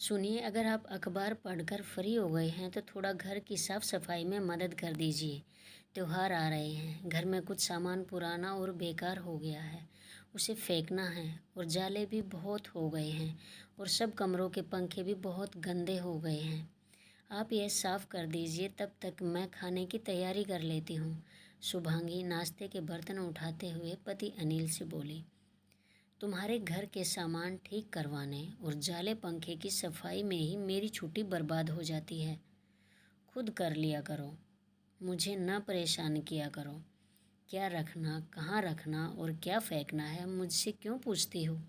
सुनिए, अगर आप अखबार पढ़कर फ्री हो गए हैं तो थोड़ा घर की साफ सफाई में मदद कर दीजिए। त्योहार आ रहे हैं, घर में कुछ सामान पुराना और बेकार हो गया है, उसे फेंकना है। और जाले भी बहुत हो गए हैं और सब कमरों के पंखे भी बहुत गंदे हो गए हैं। आप यह साफ कर दीजिए, तब तक मैं खाने की तैयारी कर लेती हूँ। शुभांगी नाश्ते के बर्तन उठाते हुए पति अनिल से बोली। तुम्हारे घर के सामान ठीक करवाने और जाले पंखे की सफाई में ही मेरी छुट्टी बर्बाद हो जाती है। खुद कर लिया करो, मुझे न परेशान किया करो। क्या रखना, कहाँ रखना और क्या फेंकना है मुझसे क्यों पूछती हो?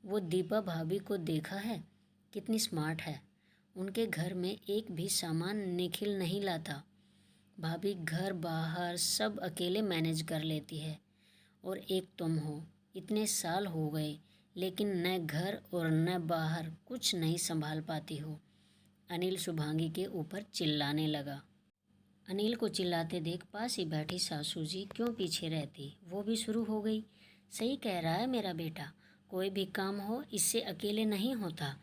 वो दीपा भाभी को देखा है, कितनी स्मार्ट है। उनके घर में एक भी सामान निखिल नहीं लाता। भाभी घर बाहर सब अकेले मैनेज कर लेती है। और एक तुम हो, इतने साल हो गए लेकिन न घर और न बाहर कुछ नहीं संभाल पाती हो। अनिल शुभांगी के ऊपर चिल्लाने लगा। अनिल को चिल्लाते देख पास ही बैठी सासू जी क्यों पीछे रहती, वो भी शुरू हो गई। सही कह रहा है मेरा बेटा, कोई भी काम हो इससे अकेले नहीं होता।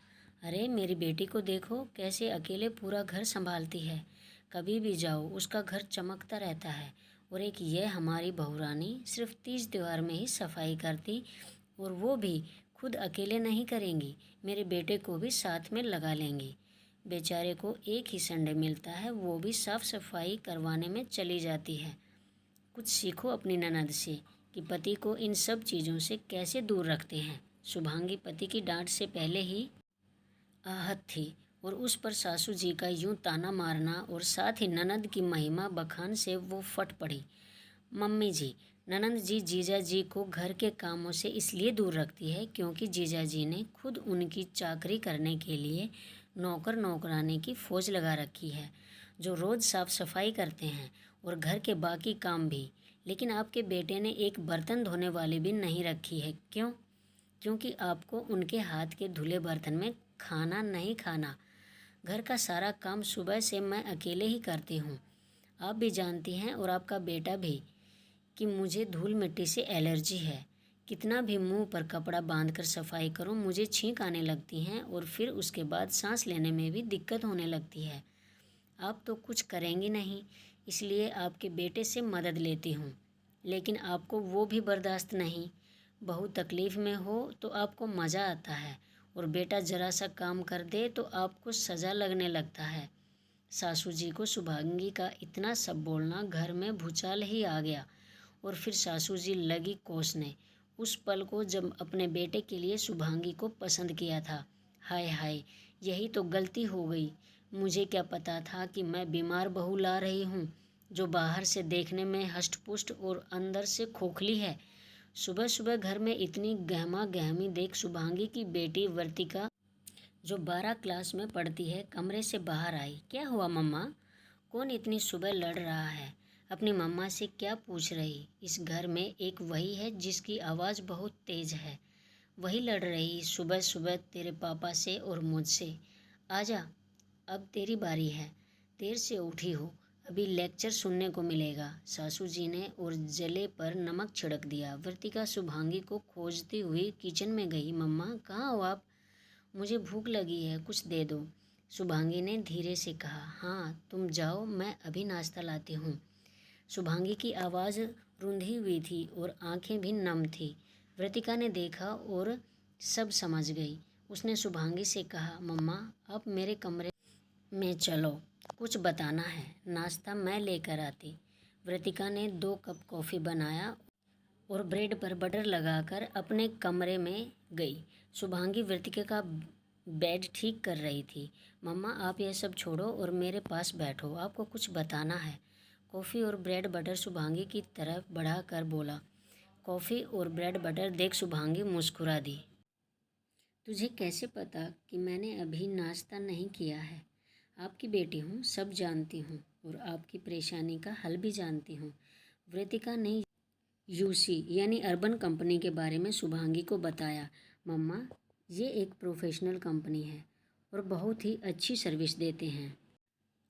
अरे मेरी बेटी को देखो कैसे अकेले पूरा घर संभालती है। कभी भी जाओ उसका घर चमकता रहता है। और एक ये हमारी बहुरानी सिर्फ तीज त्योहार में ही सफाई करती, और वो भी खुद अकेले नहीं करेंगी, मेरे बेटे को भी साथ में लगा लेंगी। बेचारे को एक ही संडे मिलता है, वो भी साफ सफाई करवाने में चली जाती है। कुछ सीखो अपनी ननद से कि पति को इन सब चीज़ों से कैसे दूर रखते हैं। शुभांगी पति की डांट से पहले ही आहत थी और उस पर सासू जी का यूं ताना मारना और साथ ही ननद की महिमा बखान से वो फट पड़ी। मम्मी जी, ननद जी जीजा जी को घर के कामों से इसलिए दूर रखती है क्योंकि जीजा जी ने खुद उनकी चाकरी करने के लिए नौकर नौकरानी की फौज लगा रखी है, जो रोज़ साफ सफाई करते हैं और घर के बाकी काम भी। लेकिन आपके बेटे ने एक बर्तन धोने वाली भी नहीं रखी है। क्यों? क्योंकि आपको उनके हाथ के धुले बर्तन में खाना नहीं खाना। घर का सारा काम सुबह से मैं अकेले ही करती हूँ। आप भी जानती हैं और आपका बेटा भी कि मुझे धूल मिट्टी से एलर्जी है। कितना भी मुंह पर कपड़ा बांधकर सफाई करूं, मुझे छींक आने लगती हैं और फिर उसके बाद सांस लेने में भी दिक्कत होने लगती है। आप तो कुछ करेंगी नहीं, इसलिए आपके बेटे से मदद लेती हूँ। लेकिन आपको वो भी बर्दाश्त नहीं। बहू तकलीफ़ में हो तो आपको मज़ा आता है और बेटा ज़रा सा काम कर दे तो आपको सज़ा लगने लगता है। सासू जी को शुभांगी का इतना सब बोलना घर में भूचाल ही आ गया। और फिर सासू जी लगी कोसने उस पल को जब अपने बेटे के लिए शुभांगी को पसंद किया था। हाय हाय, यही तो गलती हो गई। मुझे क्या पता था कि मैं बीमार बहू ला रही हूँ, जो बाहर से देखने में हष्ट-पुष्ट और अंदर से खोखली है। सुबह सुबह घर में इतनी गहमा गहमी देख शुभांगी की बेटी वर्तिका, जो 12 क्लास में पढ़ती है, कमरे से बाहर आई। क्या हुआ मम्मा? कौन इतनी सुबह लड़ रहा है? अपनी मम्मा से क्या पूछ रही? इस घर में एक वही है जिसकी आवाज़ बहुत तेज़ है। वही लड़ रही सुबह सुबह तेरे पापा से और मुझसे। आजा, अब तेरी बारी है। देर से उठी हो, अभी लेक्चर सुनने को मिलेगा। सासू जी ने और जले पर नमक छिड़क दिया। वर्तिका शुभांगी को खोजती हुई किचन में गई। मम्मा कहाँ हो आप? मुझे भूख लगी है, कुछ दे दो। शुभांगी ने धीरे से कहा। हाँ तुम जाओ, मैं अभी नाश्ता लाती हूँ। शुभांगी की आवाज़ रूंधी हुई थी और आंखें भी नम थी। वृतिका ने देखा और सब समझ गई। उसने शुभांगी से कहा, मम्मा अब मेरे कमरे में चलो, कुछ बताना है। नाश्ता मैं लेकर आती। वृतिका ने 2 कप कॉफ़ी बनाया और ब्रेड पर बटर लगाकर अपने कमरे में गई। शुभांगी वृतिका का बेड ठीक कर रही थी। मम्मा आप यह सब छोड़ो और मेरे पास बैठो, आपको कुछ बताना है। कॉफ़ी और ब्रेड बटर शुभांगी की तरफ बढ़ाकर बोला। कॉफ़ी और ब्रेड बटर देख शुभांगी मुस्कुरा दी। तुझे कैसे पता कि मैंने अभी नाश्ता नहीं किया है? आपकी बेटी हूँ, सब जानती हूँ और आपकी परेशानी का हल भी जानती हूँ। वृतिका ने यूसी यानी अर्बन कंपनी के बारे में शुभांगी को बताया। मम्मा ये एक प्रोफेशनल कंपनी है और बहुत ही अच्छी सर्विस देते हैं।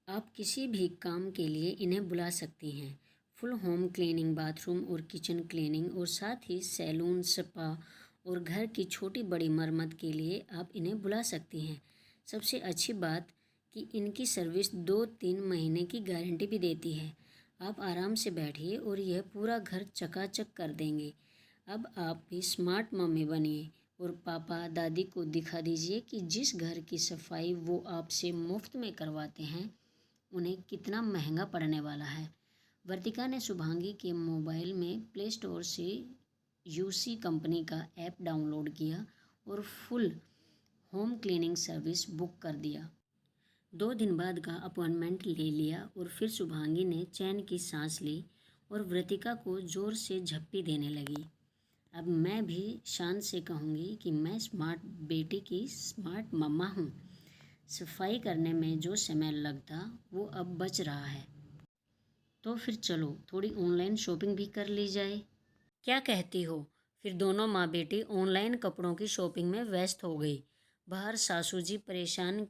आप किसी भी काम के लिए इन्हें बुला सकती हैं। फुल होम क्लीनिंग, बाथरूम और किचन क्लीनिंग और साथ ही सैलून, स्पा और घर की छोटी बड़ी मरम्मत के लिए आप इन्हें बुला सकती हैं। सबसे अच्छी बात कि इनकी सर्विस 2-3 महीने की गारंटी भी देती है। आप आराम से बैठिए और यह पूरा घर चकाचक कर देंगे। अब आप भी स्मार्ट मम्मी बनिए और पापा दादी को दिखा दीजिए कि जिस घर की सफाई वो आपसे मुफ्त में करवाते हैं उन्हें कितना महंगा पड़ने वाला है। वर्तिका ने शुभांगी के मोबाइल में प्ले स्टोर से यूसी कंपनी का ऐप डाउनलोड किया और full home cleaning service book कर दिया। 2 दिन बाद का अपॉइंटमेंट ले लिया और फिर शुभांगी ने चैन की सांस ली और वर्तिका को जोर से झप्पी देने लगी। अब मैं भी शान से कहूँगी कि मैं स्मार्ट बेटी की स्मार्ट मम्मा हूँ। सफाई करने में जो समय लगता वो अब बच रहा है। तो फिर चलो थोड़ी ऑनलाइन शॉपिंग भी कर ली जाए। क्या कहती हो? फिर दोनों माँ बेटी ऑनलाइन कपड़ों की शॉपिंग में व्यस्त हो गई। बाहर सासू जी परेशान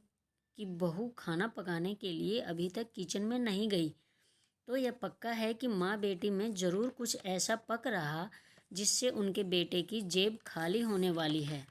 कि बहू खाना पकाने के लिए अभी तक किचन में नहीं गई। तो यह पक्का है कि माँ बेटी में ज़रूर कुछ ऐसा पक रहा जिससे उनके बेटे की जेब खाली होने वाली है।